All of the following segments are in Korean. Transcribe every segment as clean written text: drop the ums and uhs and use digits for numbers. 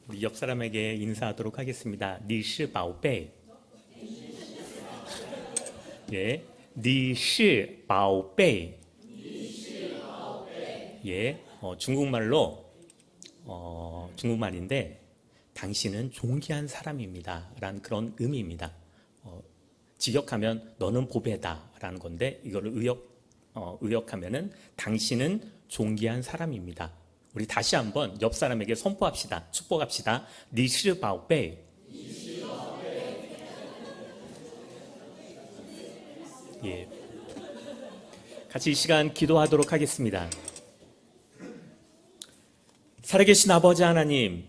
우리 옆 사람에게 인사하도록 하겠습니다. 你是宝贝. 예, 你是宝贝. 예, 중국말인데 당신은 존귀한 사람입니다 라는 그런 의미입니다. 직역하면 너는 보배다 라는 건데 이거를 의역하면은 당신은 존귀한 사람입니다. 우리 다시 한번 옆 사람에게 선포합시다. 축복합시다. 你是宝贝. 예, 같이 이 시간 기도하도록 하겠습니다. 살아계신 아버지 하나님,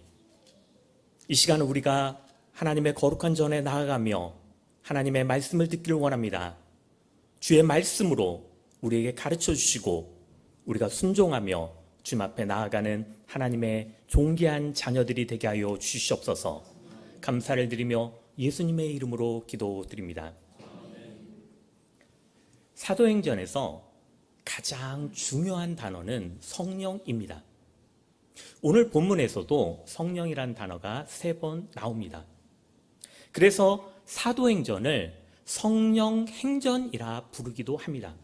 이 시간은 우리가 하나님의 거룩한 전에 나아가며 하나님의 말씀을 듣기를 원합니다. 주의 말씀으로 우리에게 가르쳐 주시고 우리가 순종하며 주님 앞에 나아가는 하나님의 존귀한 자녀들이 되게 하여 주시옵소서. 감사를 드리며 예수님의 이름으로 기도드립니다. 사도행전에서 가장 중요한 단어는 성령입니다. 오늘 본문에서도 성령이란 단어가 3번 나옵니다. 그래서 사도행전을 성령행전이라 부르기도 합니다.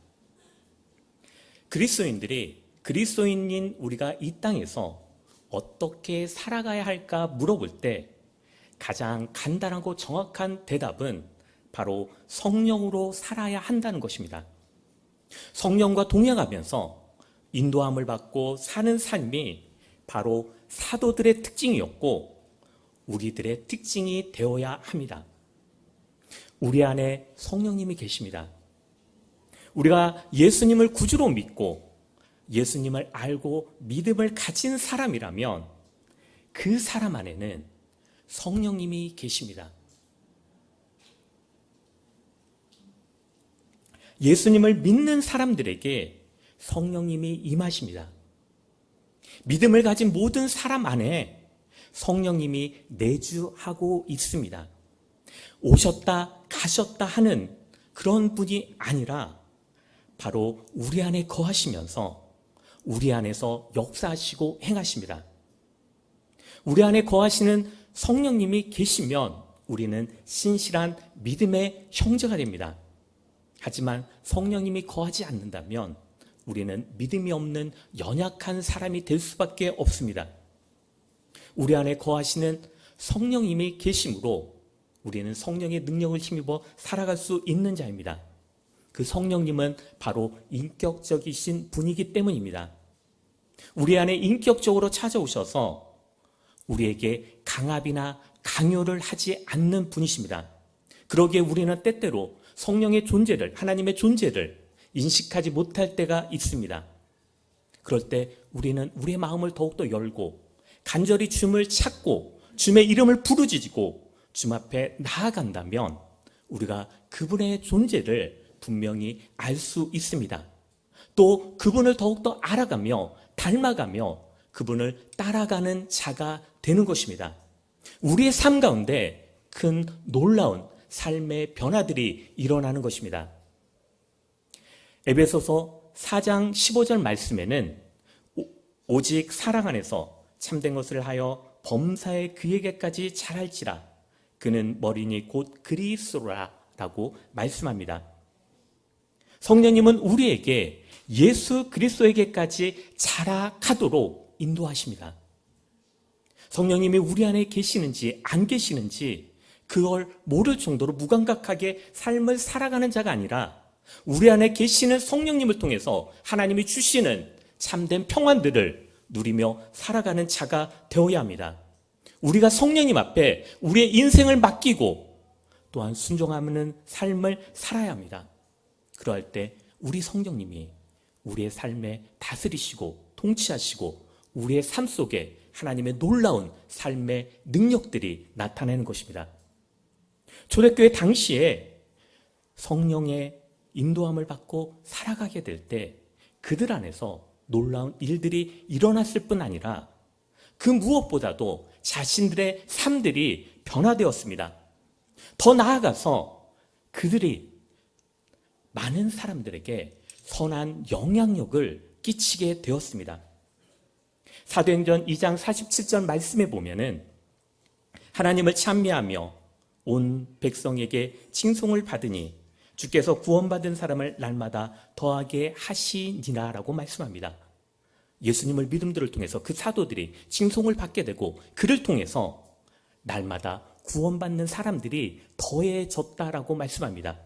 그리스도인인 우리가 이 땅에서 어떻게 살아가야 할까 물어볼 때 가장 간단하고 정확한 대답은 바로 성령으로 살아야 한다는 것입니다. 성령과 동행하면서 인도함을 받고 사는 삶이 바로 사도들의 특징이었고 우리들의 특징이 되어야 합니다. 우리 안에 성령님이 계십니다. 우리가 예수님을 구주로 믿고 예수님을 알고 믿음을 가진 사람이라면 그 사람 안에는 성령님이 계십니다. 예수님을 믿는 사람들에게 성령님이 임하십니다. 믿음을 가진 모든 사람 안에 성령님이 내주하고 있습니다. 오셨다 가셨다 하는 그런 분이 아니라 바로 우리 안에 거하시면서 우리 안에서 역사하시고 행하십니다. 우리 안에 거하시는 성령님이 계시면 우리는 신실한 믿음의 형제가 됩니다. 하지만 성령님이 거하지 않는다면 우리는 믿음이 없는 연약한 사람이 될 수밖에 없습니다. 우리 안에 거하시는 성령님이 계심으로 우리는 성령의 능력을 힘입어 살아갈 수 있는 자입니다. 그 성령님은 바로 인격적이신 분이기 때문입니다. 우리 안에 인격적으로 찾아오셔서 우리에게 강압이나 강요를 하지 않는 분이십니다. 그러기에 우리는 때때로 성령의 존재를, 하나님의 존재를 인식하지 못할 때가 있습니다. 그럴 때 우리는 우리의 마음을 더욱더 열고 간절히 주님을 찾고 주님의 이름을 부르짖고 주님 앞에 나아간다면 우리가 그분의 존재를 분명히 알 수 있습니다. 또 그분을 더욱더 알아가며 닮아가며 그분을 따라가는 자가 되는 것입니다. 우리의 삶 가운데 큰 놀라운 삶의 변화들이 일어나는 것입니다. 에베소서 4장 15절 말씀에는 오직 사랑 안에서 참된 것을 하여 범사에 그에게까지 잘할지라 그는 머리니 곧 그리스도라라고 말씀합니다. 성령님은 우리에게 예수 그리스도에게까지 자라가도록 인도하십니다. 성령님이 우리 안에 계시는지 안 계시는지 그걸 모를 정도로 무감각하게 삶을 살아가는 자가 아니라 우리 안에 계시는 성령님을 통해서 하나님이 주시는 참된 평안들을 누리며 살아가는 자가 되어야 합니다. 우리가 성령님 앞에 우리의 인생을 맡기고 또한 순종하는 삶을 살아야 합니다. 그러할 때 우리 성령님이 우리의 삶에 다스리시고 통치하시고 우리의 삶 속에 하나님의 놀라운 삶의 능력들이 나타나는 것입니다. 초대교회 당시에 성령의 인도함을 받고 살아가게 될 때 그들 안에서 놀라운 일들이 일어났을 뿐 아니라 그 무엇보다도 자신들의 삶들이 변화되었습니다. 더 나아가서 그들이 많은 사람들에게 선한 영향력을 끼치게 되었습니다. 사도행전 2장 47절 말씀에 보면은 하나님을 찬미하며 온 백성에게 칭송을 받으니 주께서 구원받은 사람을 날마다 더하게 하시니라라고 말씀합니다. 예수님을 믿음들을 통해서 그 사도들이 칭송을 받게 되고 그를 통해서 날마다 구원받는 사람들이 더해졌다라고 말씀합니다.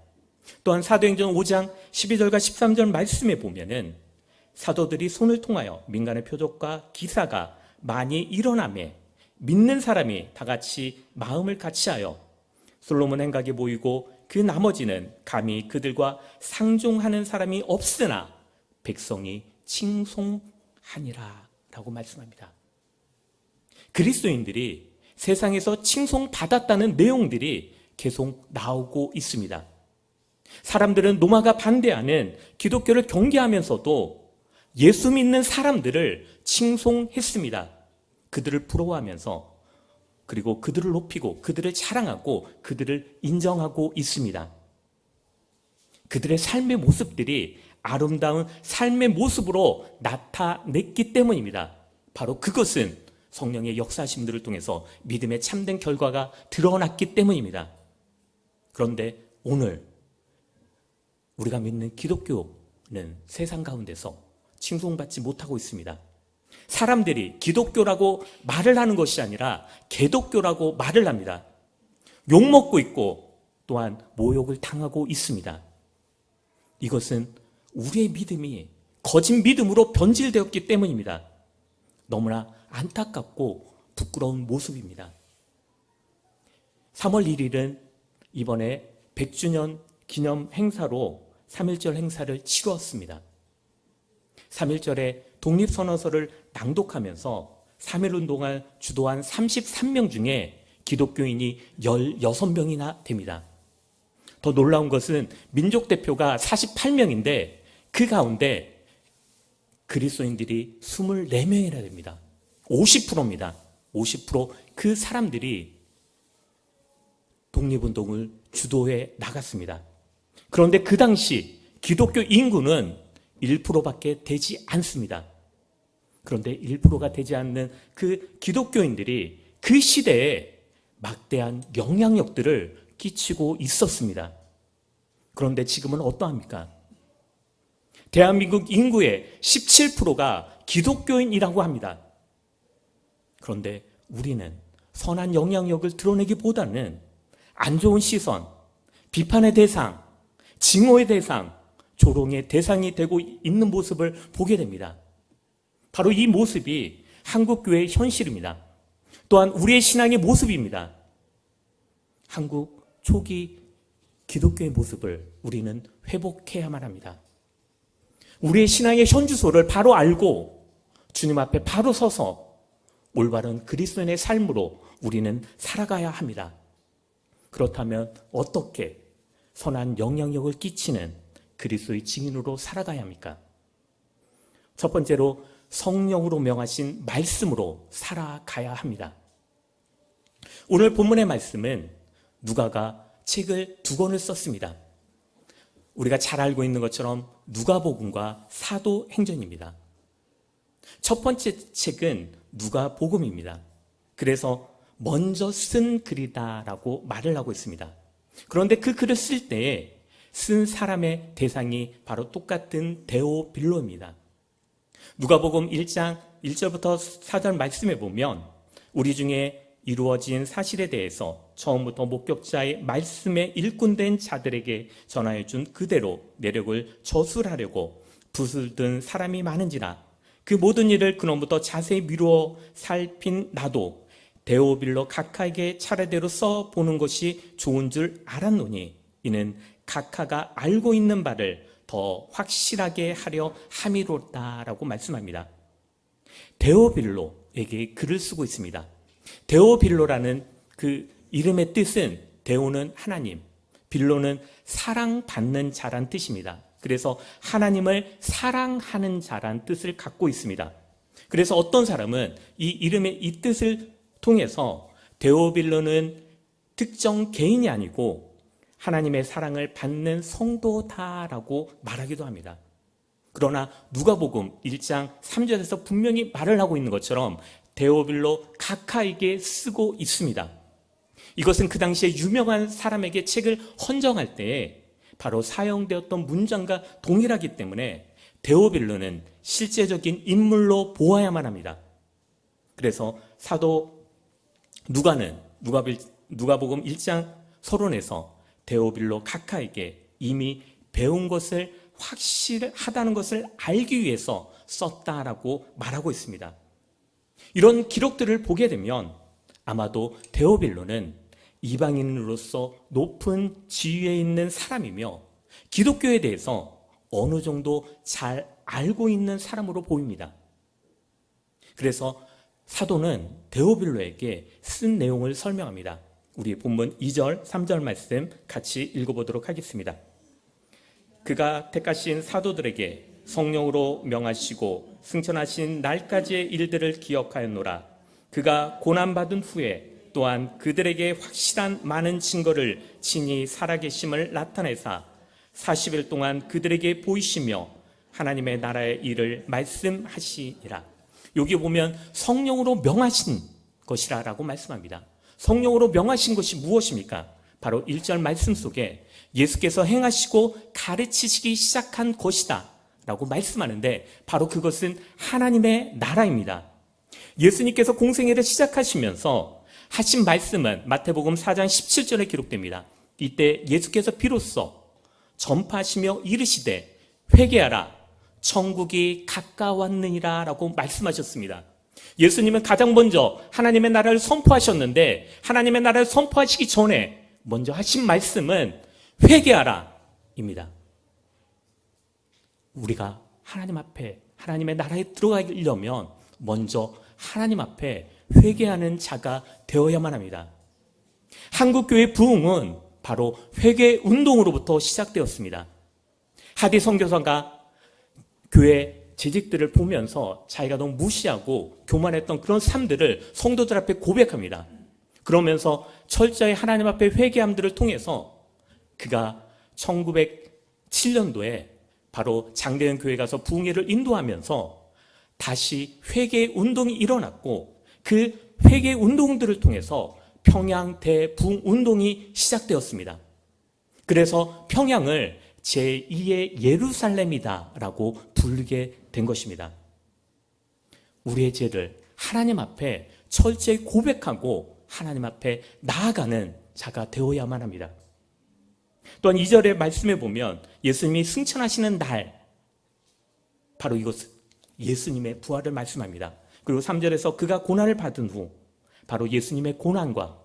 또한 사도행전 5장 12절과 13절 말씀에 보면은 사도들이 손을 통하여 민간의 표적과 기사가 많이 일어나매 믿는 사람이 다 같이 마음을 같이하여 솔로몬 행각에 모이고 그 나머지는 감히 그들과 상종하는 사람이 없으나 백성이 칭송하니라 라고 말씀합니다. 그리스도인들이 세상에서 칭송받았다는 내용들이 계속 나오고 있습니다. 사람들은 로마가 반대하는 기독교를 경계하면서도 예수 믿는 사람들을 칭송했습니다. 그들을 부러워하면서 그리고 그들을 높이고 그들을 자랑하고 그들을 인정하고 있습니다. 그들의 삶의 모습들이 아름다운 삶의 모습으로 나타냈기 때문입니다. 바로 그것은 성령의 역사하심들을 통해서 믿음의 참된 결과가 드러났기 때문입니다. 그런데 오늘 우리가 믿는 기독교는 세상 가운데서 칭송받지 못하고 있습니다. 사람들이 기독교라고 말을 하는 것이 아니라 개독교라고 말을 합니다. 욕먹고 있고 또한 모욕을 당하고 있습니다. 이것은 우리의 믿음이 거짓 믿음으로 변질되었기 때문입니다. 너무나 안타깝고 부끄러운 모습입니다. 3월 1일은 이번에 100주년 기념 행사로 3.1절 행사를 치루었습니다. 3.1절에 독립선언서를 낭독하면서 3.1운동을 주도한 33명 중에 기독교인이 16명이나 됩니다. 더 놀라운 것은 민족 대표가 48명인데 그 가운데 그리스도인들이 24명이나 됩니다. 50%입니다. 50% 그 사람들이 독립운동을 주도해 나갔습니다. 그런데 그 당시 기독교 인구는 1%밖에 되지 않습니다. 그런데 1%가 되지 않는 그 기독교인들이 그 시대에 막대한 영향력들을 끼치고 있었습니다. 그런데 지금은 어떠합니까? 대한민국 인구의 17%가 기독교인이라고 합니다. 그런데 우리는 선한 영향력을 드러내기보다는 안 좋은 시선, 비판의 대상, 징후의 대상, 조롱의 대상이 되고 있는 모습을 보게 됩니다. 바로 이 모습이 한국교회의 현실입니다. 또한 우리의 신앙의 모습입니다. 한국 초기 기독교의 모습을 우리는 회복해야만 합니다. 우리의 신앙의 현주소를 바로 알고 주님 앞에 바로 서서 올바른 그리스도인의 삶으로 우리는 살아가야 합니다. 그렇다면 어떻게 선한 영향력을 끼치는 그리스도의 증인으로 살아가야 합니까? 첫 번째로 성령으로 명하신 말씀으로 살아가야 합니다. 오늘 본문의 말씀은 누가가 책을 2권을 썼습니다. 우리가 잘 알고 있는 것처럼 누가복음과 사도행전입니다. 첫 번째 책은 누가복음입니다. 그래서 먼저 쓴 글이다라고 말을 하고 있습니다. 그런데 그 글을 쓸 때에 쓴 사람의 대상이 바로 똑같은 데오빌로입니다. 누가복음 1장 1절부터 4절 말씀에 보면 우리 중에 이루어진 사실에 대해서 처음부터 목격자의 말씀에 일꾼된 자들에게 전하여 준 그대로 내력을 저술하려고 붓을 든 사람이 많은지라 그 모든 일을 그놈부터 자세히 미루어 살핀 나도 데오빌로 각하에게 차례대로 써보는 것이 좋은 줄 알았노니 이는 각하가 알고 있는 바를 더 확실하게 하려 함이로다라고 말씀합니다. 데오빌로에게 글을 쓰고 있습니다. 데오빌로라는 그 이름의 뜻은 데오는 하나님, 빌로는 사랑받는 자란 뜻입니다. 그래서 하나님을 사랑하는 자란 뜻을 갖고 있습니다. 그래서 어떤 사람은 이 이름의 이 뜻을 통해서 데오빌로는 특정 개인이 아니고 하나님의 사랑을 받는 성도다라고 말하기도 합니다. 그러나 누가복음 1장 3절에서 분명히 말을 하고 있는 것처럼 데오빌로 각하에게 쓰고 있습니다. 이것은 그 당시에 유명한 사람에게 책을 헌정할 때에 바로 사용되었던 문장과 동일하기 때문에 데오빌로는 실제적인 인물로 보아야만 합니다. 그래서 사도 누가복음 1장 서론에서 데오빌로 각하에게 이미 배운 것을 확실하다는 것을 알기 위해서 썼다라고 말하고 있습니다. 이런 기록들을 보게 되면 아마도 데오빌로는 이방인으로서 높은 지위에 있는 사람이며 기독교에 대해서 어느 정도 잘 알고 있는 사람으로 보입니다. 그래서 사도는 데오빌로에게 쓴 내용을 설명합니다. 우리 본문 2절, 3절 말씀 같이 읽어보도록 하겠습니다. 그가 택하신 사도들에게 성령으로 명하시고 승천하신 날까지의 일들을 기억하였노라. 그가 고난받은 후에 또한 그들에게 확실한 많은 증거를 친히 살아계심을 나타내사 40일 동안 그들에게 보이시며 하나님의 나라의 일을 말씀하시니라. 여기 보면 성령으로 명하신 것이라고 말씀합니다. 성령으로 명하신 것이 무엇입니까? 바로 1절 말씀 속에 예수께서 행하시고 가르치시기 시작한 것이다 라고 말씀하는데 바로 그것은 하나님의 나라입니다. 예수님께서 공생애를 시작하시면서 하신 말씀은 마태복음 4장 17절에 기록됩니다. 이때 예수께서 비로소 전파하시며 이르시되 회개하라 천국이 가까웠느니라 라고 말씀하셨습니다. 예수님은 가장 먼저 하나님의 나라를 선포하셨는데 하나님의 나라를 선포하시기 전에 먼저 하신 말씀은 회개하라 입니다. 우리가 하나님 앞에 하나님의 나라에 들어가려면 먼저 하나님 앞에 회개하는 자가 되어야만 합니다. 한국교회 부흥은 바로 회개 운동으로부터 시작되었습니다. 하디 선교사가 교회 재직들을 보면서 자기가 너무 무시하고 교만했던 그런 삶들을 성도들 앞에 고백합니다. 그러면서 철저히 하나님 앞에 회개함들을 통해서 그가 1907년도에 바로 장대현 교회 가서 부흥회를 인도하면서 다시 회개 운동이 일어났고 그 회개 운동들을 통해서 평양 대부흥 운동이 시작되었습니다. 그래서 평양을 제2의 예루살렘이다 라고 부르게 된 것입니다. 우리의 죄를 하나님 앞에 철저히 고백하고 하나님 앞에 나아가는 자가 되어야만 합니다. 또한 2절의 말씀에 보면 예수님이 승천하시는 날 바로 이것은 예수님의 부활을 말씀합니다. 그리고 3절에서 그가 고난을 받은 후 바로 예수님의 고난과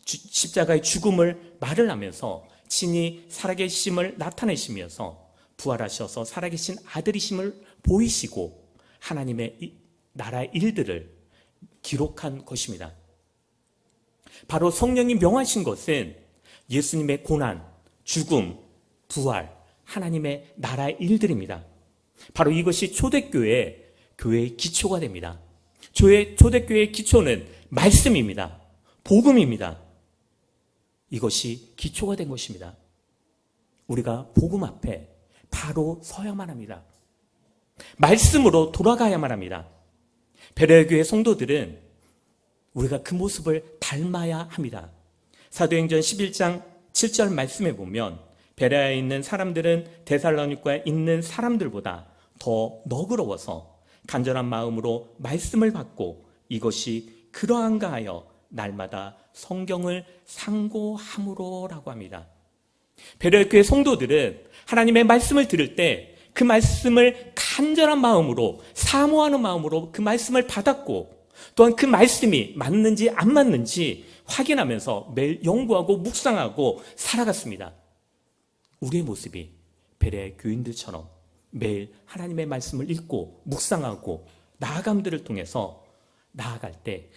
십자가의 죽음을 말을 하면서 친히 살아계심을 나타내시면서 부활하셔서 살아계신 아들이심을 보이시고 하나님의 나라의 일들을 기록한 것입니다. 바로 성령이 명하신 것은 예수님의 고난, 죽음, 부활, 하나님의 나라의 일들입니다. 바로 이것이 초대교회의 기초가 됩니다. 초대교회의 기초는 말씀입니다. 복음입니다. 이것이 기초가 된 것입니다. 우리가 복음 앞에 바로 서야만 합니다. 말씀으로 돌아가야만 합니다. 베레아교회 성도들은 우리가 그 모습을 닮아야 합니다. 사도행전 11장 7절 말씀에 보면 베레아에 있는 사람들은 데살로니가에 있는 사람들보다 더 너그러워서 간절한 마음으로 말씀을 받고 이것이 그러한가 하여 날마다 성경을 상고함으로라고 합니다. 베레아교회 성도들은 하나님의 말씀을 들을 때 그 말씀을 간절한 마음으로 사모하는 마음으로 그 말씀을 받았고 또한 그 말씀이 맞는지 안 맞는지 확인하면서 매일 연구하고 묵상하고 살아갔습니다. 우리의 모습이 베레아 교인들처럼 매일 하나님의 말씀을 읽고 묵상하고 나아감들을 통해서 나아갈 때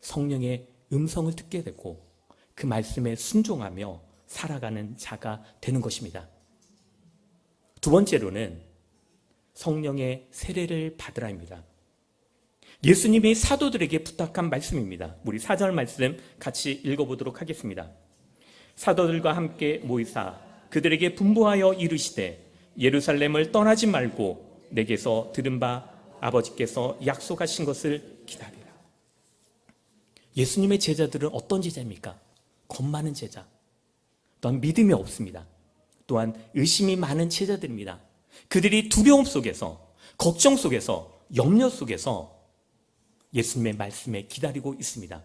성령의 음성을 듣게 되고 그 말씀에 순종하며 살아가는 자가 되는 것입니다. 두 번째로는 성령의 세례를 받으라입니다. 예수님이 사도들에게 부탁한 말씀입니다. 우리 4절 말씀 같이 읽어보도록 하겠습니다. 사도들과 함께 모이사 그들에게 분부하여 이르시되 예루살렘을 떠나지 말고 내게서 들은 바 아버지께서 약속하신 것을 기다리라. 예수님의 제자들은 어떤 제자입니까? 겁 많은 제자. 또한 믿음이 없습니다. 또한 의심이 많은 제자들입니다. 그들이 두려움 속에서, 걱정 속에서, 염려 속에서 예수님의 말씀에 기다리고 있습니다.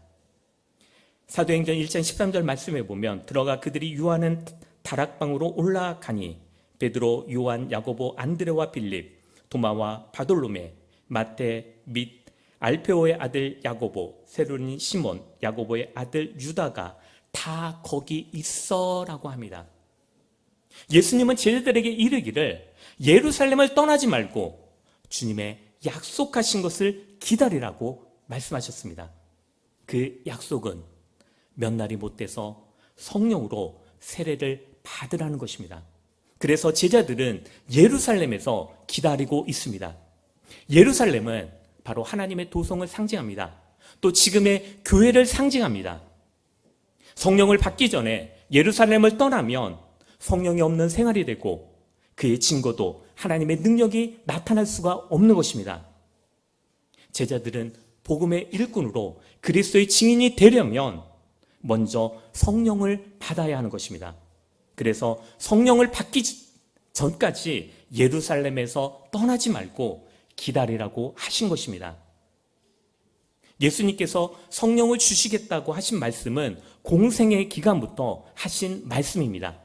사도행전 1장 13절 말씀에 보면 들어가 그들이 유하는 다락방으로 올라가니 베드로, 요한, 야고보, 안드레와 빌립, 도마와 바돌로메, 마태 및 알페오의 아들 야고보, 세론인 시몬, 야고보의 아들 유다가 다 거기 있어라고 합니다. 예수님은 제자들에게 이르기를 예루살렘을 떠나지 말고 주님의 약속하신 것을 기다리라고 말씀하셨습니다. 그 약속은 몇 날이 못 돼서 성령으로 세례를 받으라는 것입니다. 그래서 제자들은 예루살렘에서 기다리고 있습니다. 예루살렘은 바로 하나님의 도성을 상징합니다. 또 지금의 교회를 상징합니다. 성령을 받기 전에 예루살렘을 떠나면 성령이 없는 생활이 되고 그의 증거도 하나님의 능력이 나타날 수가 없는 것입니다. 제자들은 복음의 일꾼으로 그리스도의 증인이 되려면 먼저 성령을 받아야 하는 것입니다. 그래서 성령을 받기 전까지 예루살렘에서 떠나지 말고 기다리라고 하신 것입니다. 예수님께서 성령을 주시겠다고 하신 말씀은 공생의 기간부터 하신 말씀입니다.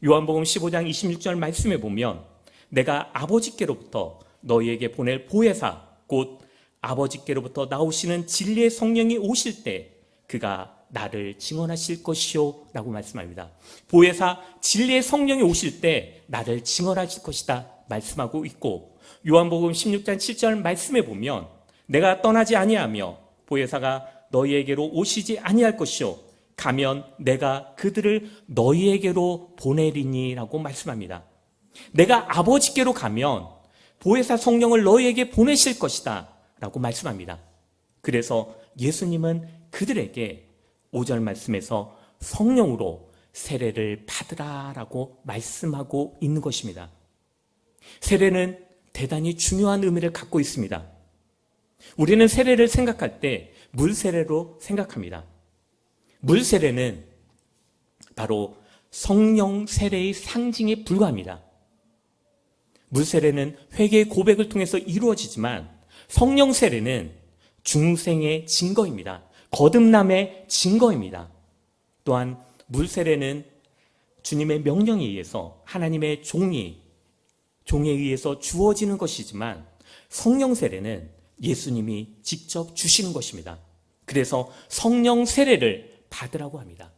요한복음 15장 26절 말씀에 보면 내가 아버지께로부터 너희에게 보낼 보혜사 곧 아버지께로부터 나오시는 진리의 성령이 오실 때 그가 나를 증언하실 것이요 라고 말씀합니다. 보혜사 진리의 성령이 오실 때 나를 증언하실 것이다 말씀하고 있고 요한복음 16장 7절 말씀에 보면 내가 떠나지 아니하며 보혜사가 너희에게로 오시지 아니할 것이요 가면 내가 그들을 너희에게로 보내리니 라고 말씀합니다. 내가 아버지께로 가면 보혜사 성령을 너희에게 보내실 것이다 라고 말씀합니다. 그래서 예수님은 그들에게 5절 말씀에서 성령으로 세례를 받으라 라고 말씀하고 있는 것입니다. 세례는 대단히 중요한 의미를 갖고 있습니다. 우리는 세례를 생각할 때 물세례로 생각합니다. 물세례는 바로 성령 세례의 상징에 불과합니다. 물세례는 회개의 고백을 통해서 이루어지지만 성령 세례는 중생의 증거입니다. 거듭남의 증거입니다. 또한 물세례는 주님의 명령에 의해서 하나님의 종에 의해서 주어지는 것이지만 성령 세례는 예수님이 직접 주시는 것입니다. 그래서 성령 세례를 받으라고 합니다.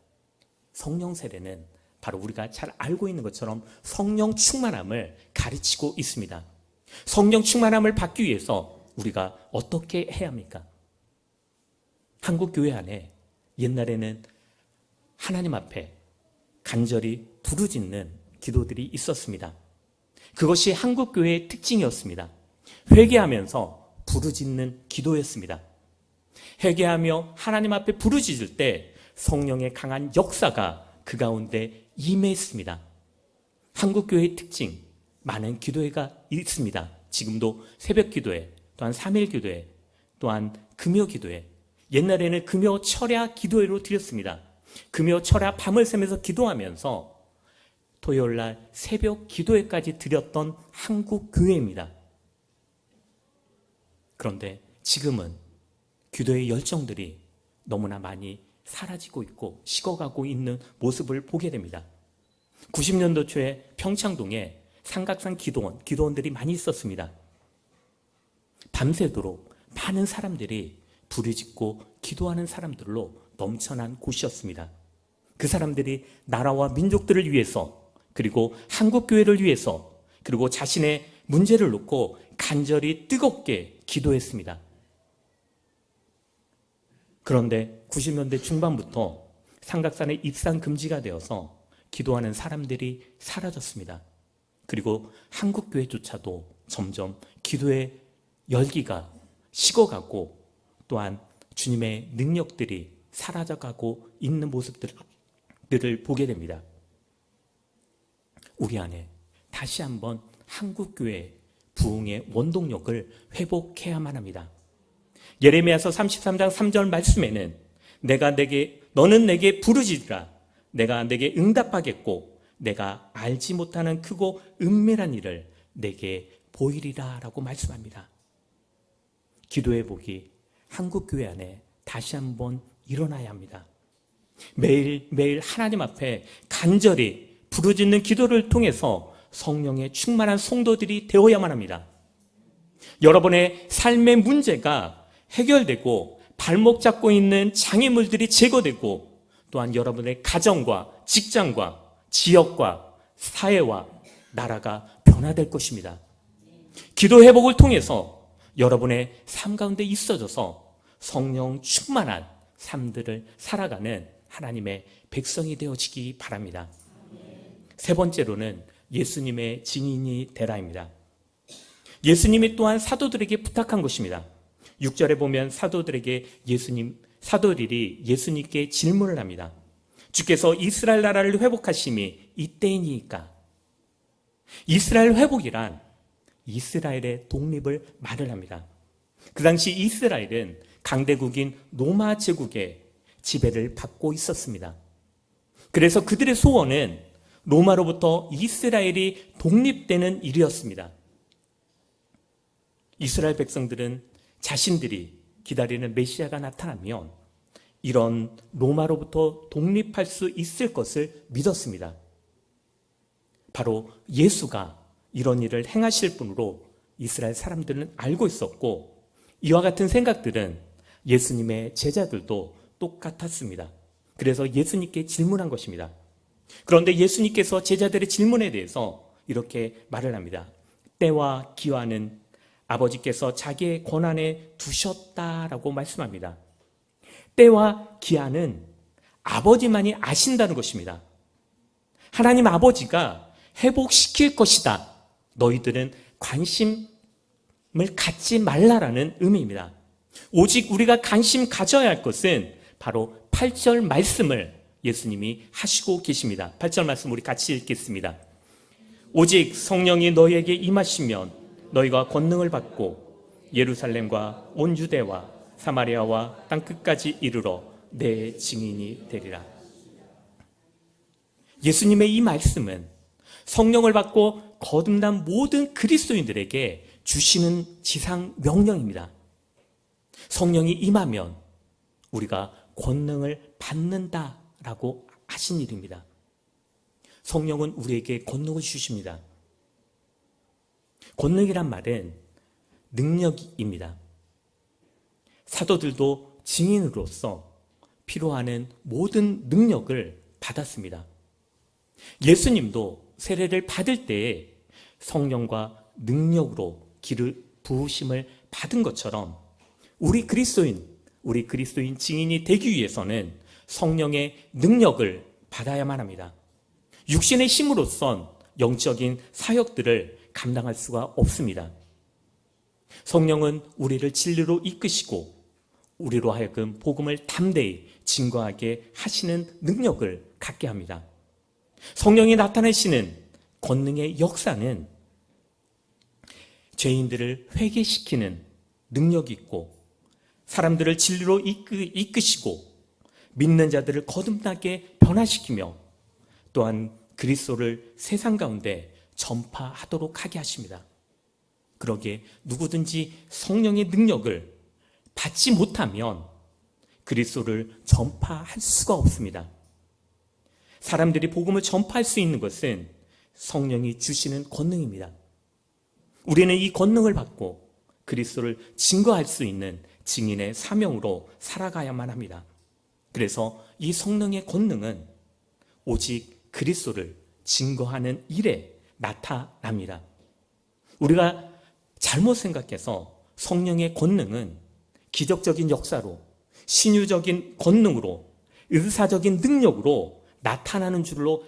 성령 세례는 바로 우리가 잘 알고 있는 것처럼 성령 충만함을 가르치고 있습니다. 성령 충만함을 받기 위해서 우리가 어떻게 해야 합니까? 한국 교회 안에 옛날에는 하나님 앞에 간절히 부르짖는 기도들이 있었습니다. 그것이 한국 교회의 특징이었습니다. 회개하면서 부르짖는 기도였습니다. 회개하며 하나님 앞에 부르짖을 때 성령의 강한 역사가 그 가운데 임했습니다. 한국 교회의 특징, 많은 기도회가 있습니다. 지금도 새벽 기도회, 또한 3일 기도회, 또한 금요 기도회. 옛날에는 금요 철야 기도회로 드렸습니다. 금요 철야 밤을 새면서 기도하면서 토요일날 새벽 기도회까지 드렸던 한국 교회입니다. 그런데 지금은 기도의 열정들이 너무나 많이 사라지고 있고 식어가고 있는 모습을 보게 됩니다. 90년도 초에 평창동에 삼각산 기도원들이 많이 있었습니다. 밤새도록 많은 사람들이 부르짖고 기도하는 사람들로 넘쳐난 곳이었습니다. 그 사람들이 나라와 민족들을 위해서 그리고 한국교회를 위해서 그리고 자신의 문제를 놓고 간절히 뜨겁게 기도했습니다. 그런데 90년대 중반부터 삼각산에 입산 금지가 되어서 기도하는 사람들이 사라졌습니다. 그리고 한국교회조차도 점점 기도의 열기가 식어가고 또한 주님의 능력들이 사라져가고 있는 모습들을 보게 됩니다. 우리 안에 다시 한번 한국교회 부흥의 원동력을 회복해야만 합니다. 예레미야서 33장 3절 말씀에는 너는 내게 부르짖으라. 내가 내게 응답하겠고 내가 알지 못하는 크고 은밀한 일을 내게 보이리라 라고 말씀합니다. 기도의 복이 한국교회 안에 다시 한번 일어나야 합니다. 매일매일 하나님 앞에 간절히 부르짖는 기도를 통해서 성령의 충만한 성도들이 되어야만 합니다. 여러분의 삶의 문제가 해결되고 발목 잡고 있는 장애물들이 제거되고 또한 여러분의 가정과 직장과 지역과 사회와 나라가 변화될 것입니다. 기도 회복을 통해서 여러분의 삶 가운데 있어져서 성령 충만한 삶들을 살아가는 하나님의 백성이 되어지기 바랍니다. 세 번째로는 예수님의 증인이 되라입니다. 예수님이 또한 사도들에게 부탁한 것입니다. 6절에 보면 사도들이 예수님께 질문을 합니다. 주께서 이스라엘 나라를 회복하심이 이때이니까. 이스라엘 회복이란 이스라엘의 독립을 말을 합니다. 그 당시 이스라엘은 강대국인 로마 제국의 지배를 받고 있었습니다. 그래서 그들의 소원은 로마로부터 이스라엘이 독립되는 일이었습니다. 이스라엘 백성들은 자신들이 기다리는 메시아가 나타나면 이런 로마로부터 독립할 수 있을 것을 믿었습니다. 바로 예수가 이런 일을 행하실 분으로 이스라엘 사람들은 알고 있었고, 이와 같은 생각들은 예수님의 제자들도 똑같았습니다. 그래서 예수님께 질문한 것입니다. 그런데 예수님께서 제자들의 질문에 대해서 이렇게 말을 합니다. 때와 기한은 아버지께서 자기의 권한에 두셨다라고 말씀합니다. 때와 기한은 아버지만이 아신다는 것입니다. 하나님 아버지가 회복시킬 것이다. 너희들은 관심을 갖지 말라라는 의미입니다. 오직 우리가 관심 가져야 할 것은 바로 8절 말씀을 예수님이 하시고 계십니다. 8절 말씀 우리 같이 읽겠습니다. 오직 성령이 너희에게 임하시면 너희가 권능을 받고 예루살렘과 온 유대와 사마리아와 땅끝까지 이르러 내 증인이 되리라. 예수님의 이 말씀은 성령을 받고 거듭난 모든 그리스도인들에게 주시는 지상 명령입니다. 성령이 임하면 우리가 권능을 받는다라고 하신 일입니다. 성령은 우리에게 권능을 주십니다. 권능이란 말은 능력입니다. 사도들도 증인으로서 필요하는 모든 능력을 받았습니다. 예수님도 세례를 받을 때에 성령과 능력으로 기름 부으심을 받은 것처럼 우리 그리스도인 증인이 되기 위해서는 성령의 능력을 받아야만 합니다. 육신의 힘으로선 영적인 사역들을 감당할 수가 없습니다. 성령은 우리를 진리로 이끄시고 우리로 하여금 복음을 담대히 증거하게 하시는 능력을 갖게 합니다. 성령이 나타내시는 권능의 역사는 죄인들을 회개시키는 능력이 있고 사람들을 진리로 이끄시고 믿는 자들을 거듭나게 변화시키며 또한 그리스도를 세상 가운데 전파하도록 하게 하십니다. 그러기에 누구든지 성령의 능력을 받지 못하면 그리스도를 전파할 수가 없습니다. 사람들이 복음을 전파할 수 있는 것은 성령이 주시는 권능입니다. 우리는 이 권능을 받고 그리스도를 증거할 수 있는 증인의 사명으로 살아가야만 합니다. 그래서 이 성령의 권능은 오직 그리스도를 증거하는 일에 나타납니다. 우리가 잘못 생각해서 성령의 권능은 기적적인 역사로, 신유적인 권능으로, 의사적인 능력으로 나타나는 줄로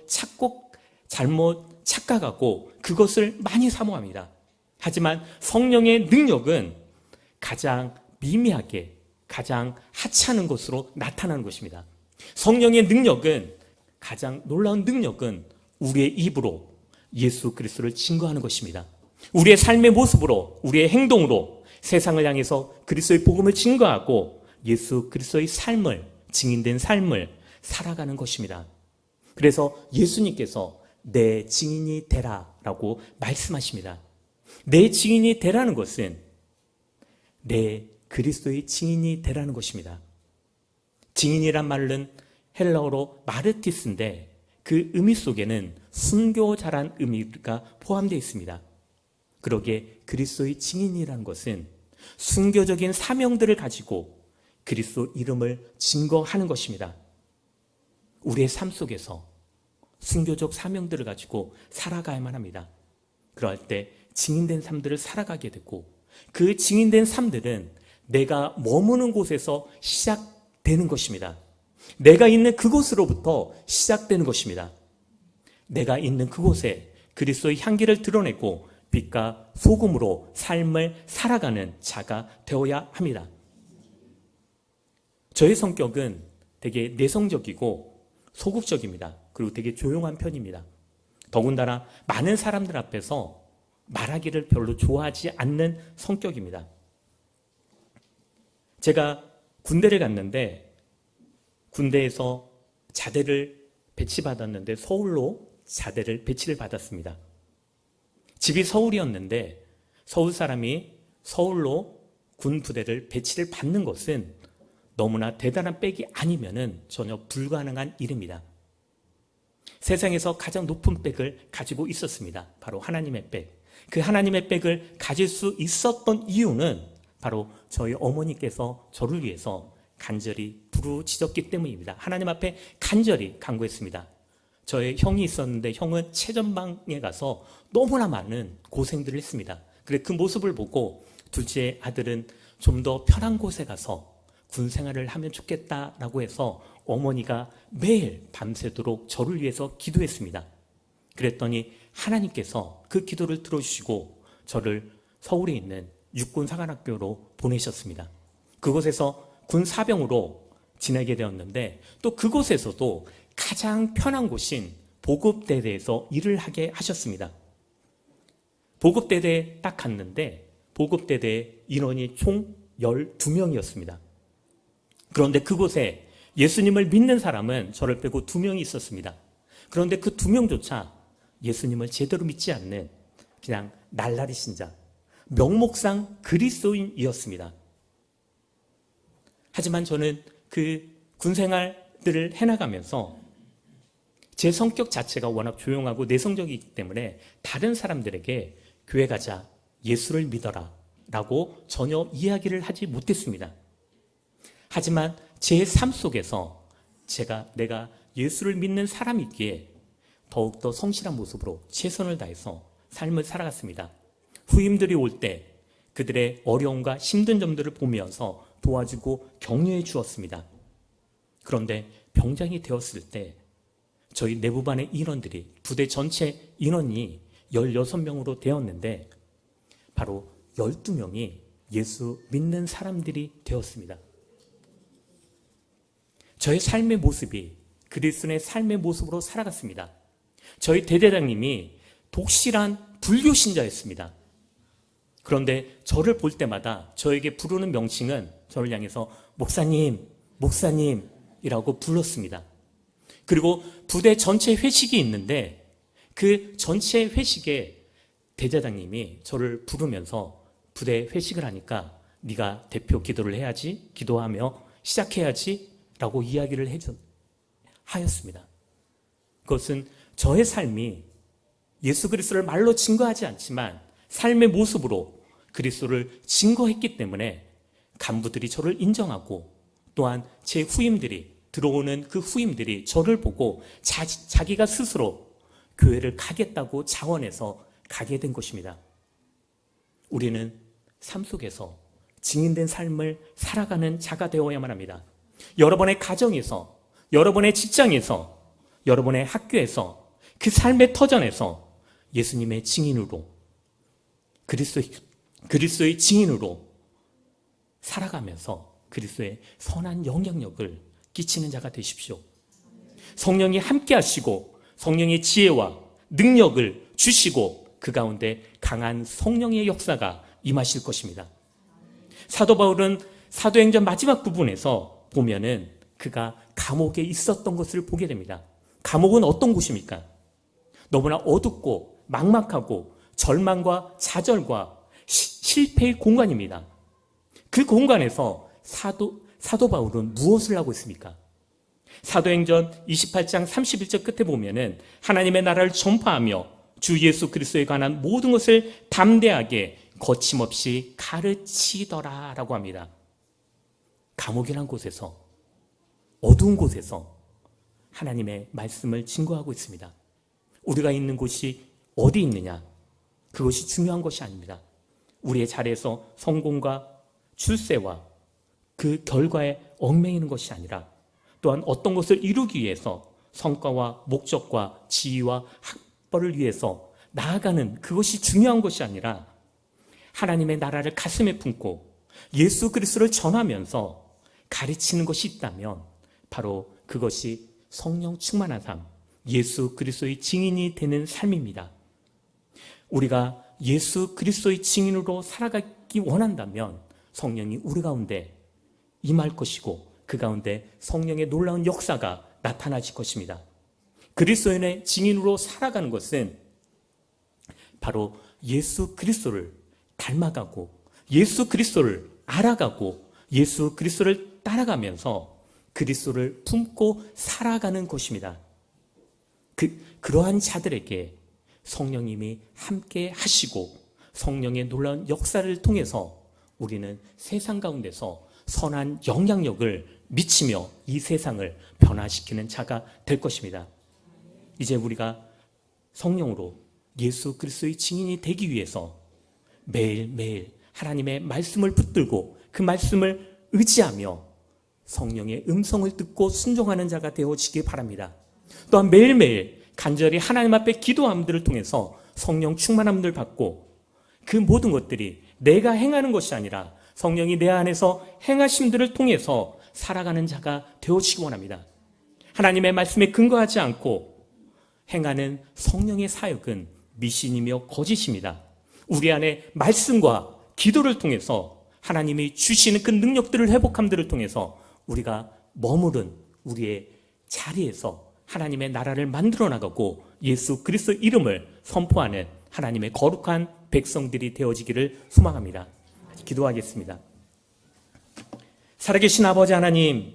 잘못 착각하고 그것을 많이 사모합니다. 하지만 성령의 능력은 가장 미미하게, 가장 하찮은 것으로 나타나는 것입니다. 성령의 능력은, 가장 놀라운 능력은 우리의 입으로 예수 그리스도를 증거하는 것입니다. 우리의 삶의 모습으로, 우리의 행동으로 세상을 향해서 그리스도의 복음을 증거하고 예수 그리스도의 삶을 증인된 삶을 살아가는 것입니다. 그래서 예수님께서 내 증인이 되라라고 말씀하십니다. 내 증인이 되라는 것은 내 그리스도의 증인이 되라는 것입니다. 증인이란 말은 헬라어로 마르티스인데 그 의미 속에는 순교자란 의미가 포함되어 있습니다. 그러기에 그리스도의 증인이라는 것은 순교적인 사명들을 가지고 그리스도 이름을 증거하는 것입니다. 우리의 삶 속에서 순교적 사명들을 가지고 살아가야만 합니다. 그럴 때 증인된 삶들을 살아가게 되고 그 증인된 삶들은 내가 머무는 곳에서 시작되는 것입니다. 내가 있는 그곳으로부터 시작되는 것입니다. 내가 있는 그곳에 그리스도의 향기를 드러내고 빛과 소금으로 삶을 살아가는 자가 되어야 합니다. 저의 성격은 되게 내성적이고 소극적입니다. 그리고 되게 조용한 편입니다. 더군다나 많은 사람들 앞에서 말하기를 별로 좋아하지 않는 성격입니다. 제가 군대를 갔는데 군대에서 자대를 배치받았는데 서울로 자대를 배치를 받았습니다. 집이 서울이었는데 서울 사람이 서울로 군 부대를 배치를 받는 것은 너무나 대단한 백이 아니면은 전혀 불가능한 일입니다. 세상에서 가장 높은 백을 가지고 있었습니다. 바로 하나님의 백. 그 하나님의 백을 가질 수 있었던 이유는 바로 저희 어머니께서 저를 위해서 간절히 부르짖었기 때문입니다. 하나님 앞에 간절히 간구했습니다. 저의 형이 있었는데 형은 최전방에 가서 너무나 많은 고생들을 했습니다. 그래 그 모습을 보고 둘째 아들은 좀 더 편한 곳에 가서 군 생활을 하면 좋겠다라고 해서 어머니가 매일 밤새도록 저를 위해서 기도했습니다. 그랬더니 하나님께서 그 기도를 들어주시고 저를 서울에 있는 육군사관학교로 보내셨습니다. 그곳에서 군사병으로 지내게 되었는데 또 그곳에서도 가장 편한 곳인 보급대대에서 일을 하게 하셨습니다. 보급대대에 딱 갔는데 보급대대 인원이 총 12명이었습니다. 그런데 그곳에 예수님을 믿는 사람은 저를 빼고 2명이 있었습니다. 그런데 그 2명조차 예수님을 제대로 믿지 않는 그냥 날라리 신자, 명목상 그리스도인이었습니다. 하지만 저는 그 군생활들을 해나가면서 제 성격 자체가 워낙 조용하고 내성적이기 때문에 다른 사람들에게 교회 가자, 예수를 믿어라 라고 전혀 이야기를 하지 못했습니다. 하지만 제 삶 속에서 내가 예수를 믿는 사람이기에 더욱더 성실한 모습으로 최선을 다해서 삶을 살아갔습니다. 후임들이 올 때 그들의 어려움과 힘든 점들을 보면서 도와주고 격려해 주었습니다. 그런데 병장이 되었을 때 저희 내부반의 인원들이 부대 전체 인원이 16명으로 되었는데 바로 12명이 예수 믿는 사람들이 되었습니다. 저의 삶의 모습이 그리스도의 삶의 모습으로 살아갔습니다. 저희 대대장님이 독실한 불교 신자였습니다. 그런데 저를 볼 때마다 저에게 부르는 명칭은 저를 향해서 목사님, 목사님이라고 불렀습니다. 그리고 부대 전체 회식이 있는데 그 전체 회식에 대대장님이 저를 부르면서 부대 회식을 하니까 네가 대표 기도를 해야지, 기도하며 시작해야지 라고 이야기를 하였습니다. 그것은 저의 삶이 예수 그리스도를 말로 증거하지 않지만 삶의 모습으로 그리스도를 증거했기 때문에 간부들이 저를 인정하고 또한 제 후임들이 들어오는 그 후임들이 저를 보고 자기가 스스로 교회를 가겠다고 자원해서 가게 된 것입니다. 우리는 삶 속에서 증인된 삶을 살아가는 자가 되어야만 합니다. 여러분의 가정에서, 여러분의 직장에서, 여러분의 학교에서, 그 삶의 터전에서 예수님의 증인으로, 그리스도의 증인으로 살아가면서 그리스도의 선한 영향력을 끼치는 자가 되십시오. 성령이 함께 하시고 성령의 지혜와 능력을 주시고 그 가운데 강한 성령의 역사가 임하실 것입니다. 사도 바울은 사도행전 마지막 부분에서 보면은 그가 감옥에 있었던 것을 보게 됩니다. 감옥은 어떤 곳입니까? 너무나 어둡고 막막하고 절망과 좌절과 실패의 공간입니다. 그 공간에서 사도 바울은 무엇을 하고 있습니까? 사도행전 28장 31절 끝에 보면은 하나님의 나라를 전파하며 주 예수 그리스도에 관한 모든 것을 담대하게 거침없이 가르치더라라고 합니다. 감옥이란 곳에서, 어두운 곳에서 하나님의 말씀을 증거하고 있습니다. 우리가 있는 곳이 어디 있느냐, 그것이 중요한 것이 아닙니다. 우리의 자리에서 성공과 출세와 그 결과에 얽매이는 것이 아니라, 또한 어떤 것을 이루기 위해서 성과와 목적과 지위와 학벌을 위해서 나아가는 그것이 중요한 것이 아니라, 하나님의 나라를 가슴에 품고 예수 그리스도를 전하면서 가르치는 것이 있다면 바로 그것이 성령 충만한 삶, 예수 그리스도의 증인이 되는 삶입니다. 우리가 예수 그리스도의 증인으로 살아가기 원한다면 성령이 우리 가운데 임할 것이고, 그 가운데 성령의 놀라운 역사가 나타나질 것입니다. 그리스도인의 증인으로 살아가는 것은 바로 예수 그리스도를 닮아가고, 예수 그리스도를 알아가고, 예수 그리스도를 따라가면서 그리스도를 품고 살아가는 것입니다. 그러한 자들에게 성령님이 함께 하시고 성령의 놀라운 역사를 통해서 우리는 세상 가운데서 선한 영향력을 미치며 이 세상을 변화시키는 자가 될 것입니다. 이제 우리가 성령으로 예수 그리스도의 증인이 되기 위해서 매일매일 하나님의 말씀을 붙들고 그 말씀을 의지하며 성령의 음성을 듣고 순종하는 자가 되어지기 바랍니다. 또한 매일매일 간절히 하나님 앞에 기도함들을 통해서 성령 충만함을 받고, 그 모든 것들이 내가 행하는 것이 아니라 성령이 내 안에서 행하심들을 통해서 살아가는 자가 되어지기 원합니다. 하나님의 말씀에 근거하지 않고 행하는 성령의 사역은 미신이며 거짓입니다. 우리 안에 말씀과 기도를 통해서 하나님이 주시는 그 능력들을, 회복함들을 통해서 우리가 머무른 우리의 자리에서 하나님의 나라를 만들어 나가고 예수 그리스도 이름을 선포하는 하나님의 거룩한 백성들이 되어지기를 소망합니다. 기도하겠습니다. 살아계신 아버지 하나님,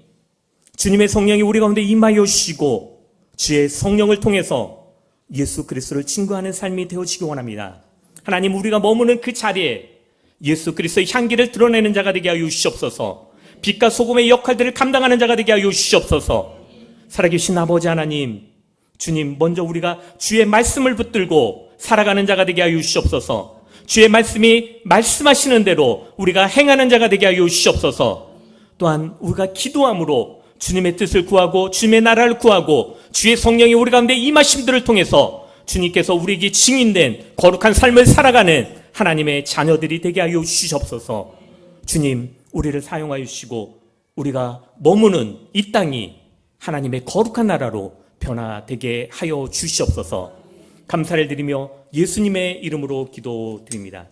주님의 성령이 우리 가운데 임하여 주시고 주의 성령을 통해서 예수 그리스도를 증거하는 삶이 되어지기 원합니다. 하나님, 우리가 머무는 그 자리에 예수 그리스도의 향기를 드러내는 자가 되게 하여 주시옵소서. 빛과 소금의 역할들을 감당하는 자가 되게 하여 주시옵소서. 살아계신 아버지 하나님, 주님, 먼저 우리가 주의 말씀을 붙들고 살아가는 자가 되게 하여 주시옵소서. 주의 말씀이 말씀하시는 대로 우리가 행하는 자가 되게 하여 주시옵소서. 또한 우리가 기도함으로 주님의 뜻을 구하고 주님의 나라를 구하고 주의 성령이 우리 가운데 임하심들을 통해서 주님께서 우리에게 증인된 거룩한 삶을 살아가는 하나님의 자녀들이 되게 하여 주시옵소서. 주님, 우리를 사용하여 주시고 우리가 머무는 이 땅이 하나님의 거룩한 나라로 변화되게 하여 주시옵소서. 감사를 드리며 예수님의 이름으로 기도드립니다.